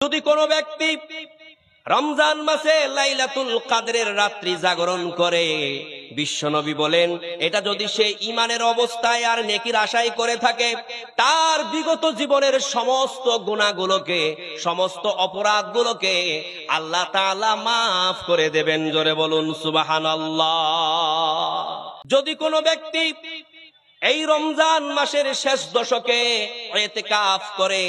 যদি কোনো ব্যক্তি রমজান মাসে লাইলাতুল কদরের রাত্রি জাগরণ করে, বিশ্বনবী বলেন এটা যদি সে ঈমানের অবস্থায় আর নেকির আশায় করে থাকে, তার বিগত জীবনের সমস্ত গুনাহগুলোকে, সমস্ত অপরাধগুলোকে আল্লাহ তাআলা মাফ করে দেবেন। জোরে বলুন সুবহানাল্লাহ। যদি কোনো ব্যক্তি এই রমজান মাসের শেষ দশকে ইতিকাফ করে,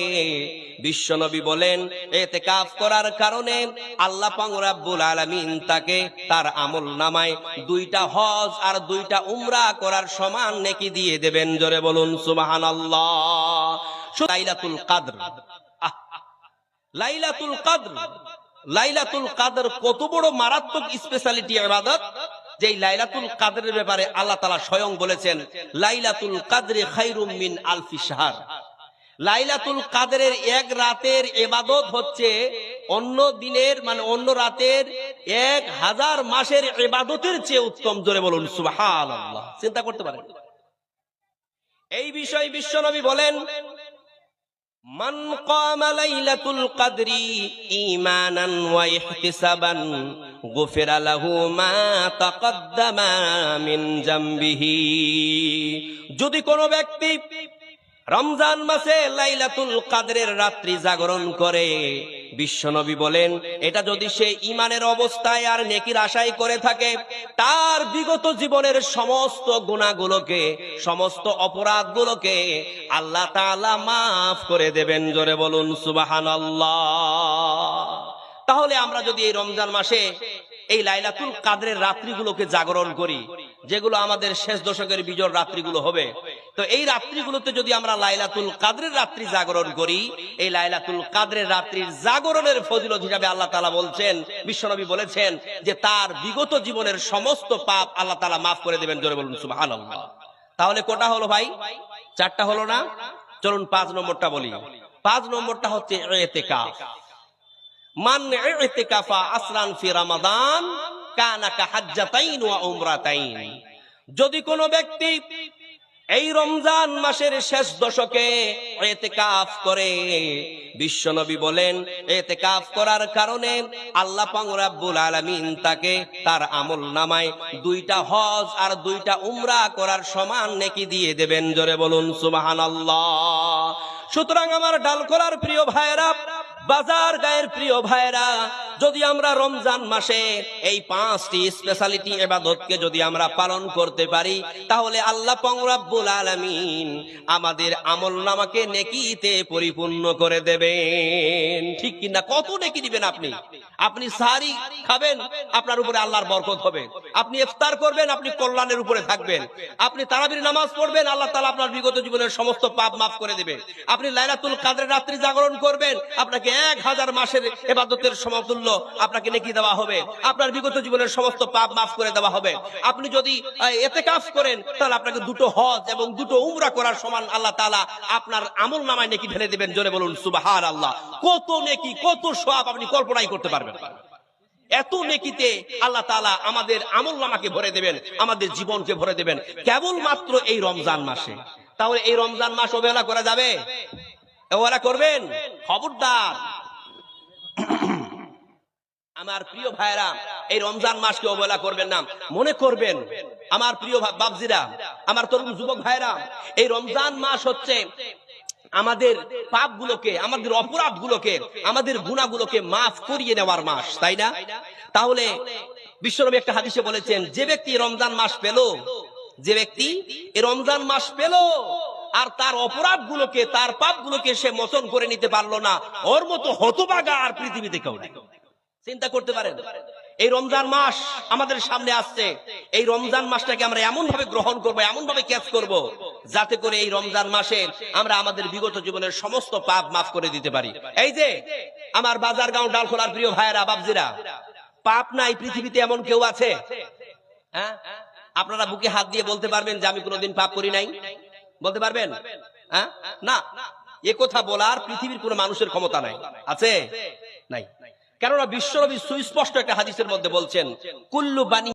বিশ্বনবী বলেন ইতিকাফ করার কারণে আল্লাহ পাক রব্বুল আলামিন তাকে তার আমলনামায় 2টা হজ আর 2টা উমরা করার সমান নেকি দিয়ে দেবেন। জোরে বলুন সুবহানাল্লাহ। লাইলাতুল কদর, লাইলাতুল কদর, লাইলাতুল কদর কত বড় মারাত্মক স্পেশালিটি ইবাদত, যে লাইলাতুল কদরের ব্যাপারে আল্লাহ তাআলা স্বয়ং বলেছেন লাইলাতুল কদরি খায়রুম মিন আলফি শাহর। লাইলাতুল কদরের এক রাতের ইবাদত হচ্ছে অন্য দিনের অন্য রাতের 1000 মাসের ইবাদতের চেয়ে উত্তম। জোরে বলুন সুবহানাল্লাহ। চিন্তা করতে পারেন। এই বিষয়ে বিশ্বনবী বলেন মান কামা লাইলাতুল কদরি ঈমানান ওয়া ইহতিসাবান গুফিরা লাহু মা তাকদ্দামা মিন জামবিহি। যদি কোনো ব্যক্তি রমজান মাসে লাইলাতুল কদরের রাত্রি জাগরণ করে, বিশ্বনবী বলেন এটা যদি সে ঈমানের অবস্থায় আর নেকির আশায় করে থাকে, তার বিগত জীবনের সমস্ত গুনাহগুলোকে, সমস্ত অপরাধগুলোকে আল্লাহ তাআলা মাফ করে দেবেন। জোরে বলুন সুবহানাল্লাহ। তাহলে আমরা যদি এই রমজান মাসে এই লাইলাতুল কদরের রাত্রিগুলোকে জাগরণ করি, যেগুলো আমাদের শেষ দশকের বিজয় রাত্রিগুলো হবে, তো এই রাত্রিগুলোতে যদি আমরা লাইলাতুল কদরের রাত্রি জাগরণ করি, এই লাইলাতুল কদরের রাত্রির জাগরণের ফজিলত হিসাবে আল্লাহ তাআলা বলছেন, বিশ্বনবী বলেছেন যে তার বিগত জীবনের সমস্ত পাপ আল্লাহ তাআলা মাফ করে দেবেন। জোরে বলুন সুবহানাল্লাহ। তাহলে কটা হলো ভাই? 4টা হলো না? চলুন 5 নম্বরটা বলি। 5 নম্বরটা হচ্ছে ইতিকাফ। মান ইতিকাফা আসরান ফি রমাদান কানা কাহাজ্জাতাইন ওয়া উমরাতাইন। যদি কোনো ব্যক্তি এই রমজান মাসের শেষ দশকে ইতিকাফ করে, বিশ্বনবী বলেন ইতিকাফ করার কারণে আল্লাহ পাক রব্বুল আলামিন তাকে তার আমলনামায় 2টা হজ আর 2টা উমরা করার সমান নেকি দিয়ে দেবেন। জোরে বলুন সুবহানাল্লাহ। সুতরাং আমার ডালখোলার প্রিয় ভাইরা, বাজার গায়ের প্রিয় ভাইরা, যদি আমরা রমজান মাসে এই 5টি স্পেশালিটি ইবাদতকে যদি আমরা পালন করতে পারি, তাহলে আল্লাহ পাক রব্বুল আলামিন আমাদের আমলনামাকে নেকিতে পরিপূর্ণ করে দেবেন। ঠিক কিনা? কত নেকি দিবেন আপনি? আপনি সাহারি খাবেন, আপনার উপরে আল্লাহর বরকত হবে। আপনি ইফতার করবেন, আপনি কল্যাণের উপরে থাকবেন। আপনি তারাবির নামাজ পড়বেন, আল্লাহ তাআলা আপনার বিগত জীবনের সমস্ত পাপ মাফ করে দেবে। আপনি লাইলাতুল কদরের রাত্রি জাগরণ করবেন, আপনাকে 1000 মাসের ইবাদতের সমতুল্য আপনাকে নেকি দেওয়া হবে। আপনার বিগত জীবনের সমস্ত পাপ মাফ করে দেওয়া হবে। আপনি যদি ইতিকাফ করেন, তাহলে আপনাকে 2টো হজ এবং 2টো উমরা করার সমান আল্লাহ তাআলা আপনার আমলনামায় নেকি ঢেলে দেবেন। জোরে বলুন সুবহানাল্লাহ। কত নেকি, কত সওয়াব আপনি কল্পনাই করতে পারবেন না। এত নেকিতে আল্লাহ তাআলা আমাদের আমলনামাকে ভরে দেবেন, আমাদের জীবনকে ভরে দেবেন, কেবলমাত্র এই রমজান মাসে। তাহলে এই রমজান মাস অবহেলা করা যাবে? অবহেলা করবেন? খবরদার। আমার প্রিয় ভাইরা, এই রমজান মাসকে অবহেলা করবেন না। মনে করবেন আমার প্রিয় বাবজিরা, আমার তরুণ যুবক ভাইরা, এই রমজান মাস হচ্ছে আমাদের পাপগুলোকে, আমাদের অপরাধগুলোকে, আমাদের গুনাহগুলোকে মাফ করিয়ে নেওয়ার মাস, তাই না? তাহলে বিশ্বনবী একটা হাদিসে বলেছেন, যে ব্যক্তি রমজান মাস পেল, যে ব্যক্তি এই রমজান মাস পেল আর তার অপরাধগুলোকে, তার পাপগুলোকে সে মোচন করে নিতে পারলো না, ওর মতো হতভাগা আর পৃথিবীতে কেউ নেই। চিন্তা করতে পারেন। এই রমজান মাস আমাদের সামনে আসছে, এই রমজান মাসটাকে আমরা এমন ভাবে গ্রহণ করব, এমন ভাবে ক্যাচ করব, যাতে করে এই রমজান মাসে আমরা আমাদের বিগত জীবনের সমস্ত পাপ মাফ করে দিতে পারি। এই যে আমার বাজারগাঁও ডালখোলার প্রিয় ভাইয়েরা, বাবজিরা, পাপ নাই পৃথিবীতে এমন কেউ আছে? হ্যাঁ, আপনারা বুকে হাত দিয়ে বলতে পারবেন যে আমি কোনোদিন পাপ করি নাই? বলতে পারবেন? হ্যাঁ, না। এ কথা বলার পৃথিবীর কোনো মানুষের ক্ষমতা নাই। আছে? নাই। কেননা বিশ্বনবী সুস্পষ্ট একটা হাদিসের মধ্যে বলছেন, কুল্লু বানি